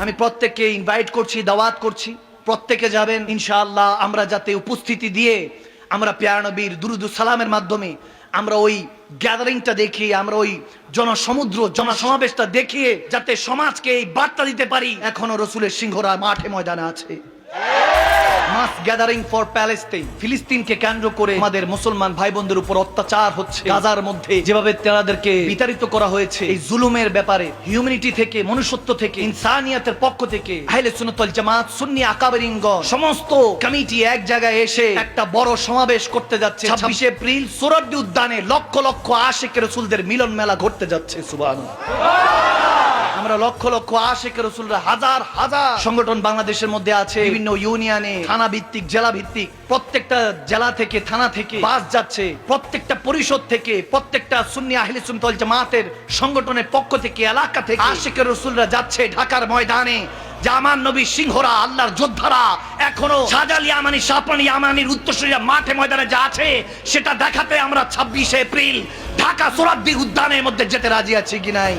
আমি প্রত্যেককে ইনভাইট করছি, দাওয়াত করছি, প্রত্যেকে যাবেন ইনশাআল্লাহ। আমরা যাতে উপস্থিতি দিয়ে আমরা প্যারা নবীর দুরুদ ও সালামের মাধ্যমে আমরা ওই গ্যাদারিংটা দেখিয়ে, আমরা ওই জনসমুদ্র জনসমাবেশটা দেখিয়ে যাতে সমাজকে এই বার্তা দিতে পারি এখনো রসুলের সিংহরা মাঠে ময়দানে আছে। মাস গ্যাদারিং ফর প্যালেস্টাইন, ফিলিস্তিনকে কেন্দ্র করে আমাদের মুসলমান ভাই বোনদের উপর অত্যাচার হচ্ছে। গাজার মধ্যে যেভাবে তাদেরকে বিতাড়িত করা হয়েছে, এই জুলুমের ব্যাপারে হিউম্যানিটি থেকে, মনুষ্যত্ব থেকে, ইনসানিয়াতের পক্ষ থেকে আহলে সুন্নাত ওয়াল জামাত, সুন্নি আকাবেরিনগণ সমস্ত কমিটি এক জায়গায় এসে একটা বড় সমাবেশ করতে যাচ্ছে। 26 এপ্রিল সোহরাওয়ার্দী উদ্যানে লক্ষ লক্ষ আশিক রাসূলদের মিলন মেলা ঘটতে যাচ্ছে। সুবহানাল্লাহ। আমরা লক্ষ লক্ষ আশিক রাসূলরা, হাজার হাজার সংগঠন বাংলাদেশের মধ্যে আছে, বিভিন্ন ইউনিয়নে, থানা ভিত্তিক, জেলা ভিত্তিক, প্রত্যেকটা জেলা থেকে, থানা থেকে বাস যাচ্ছে, প্রত্যেকটা পরিষদ থেকে, প্রত্যেকটা সুন্নি আহলে সুন্নাত ওয়াল জামাতের সংগঠনের পক্ষ থেকে, এলাকা থেকে আশিক রাসূলরা যাচ্ছে ঢাকার ময়দানে। যে আমার নবী সিংহরা, আল্লাহর যোদ্ধারা এখনো শাহজালাল ইয়ামানি, শাহপানি ইয়ামানির উত্তরসূরিয়া মাঠে ময়দানে যা আছে সেটা দেখাতে আমরা 26 এপ্রিল ঢাকা সোহরাওয়ার্দী উদ্যানের মধ্যে যেতে রাজি আছি কি নাই?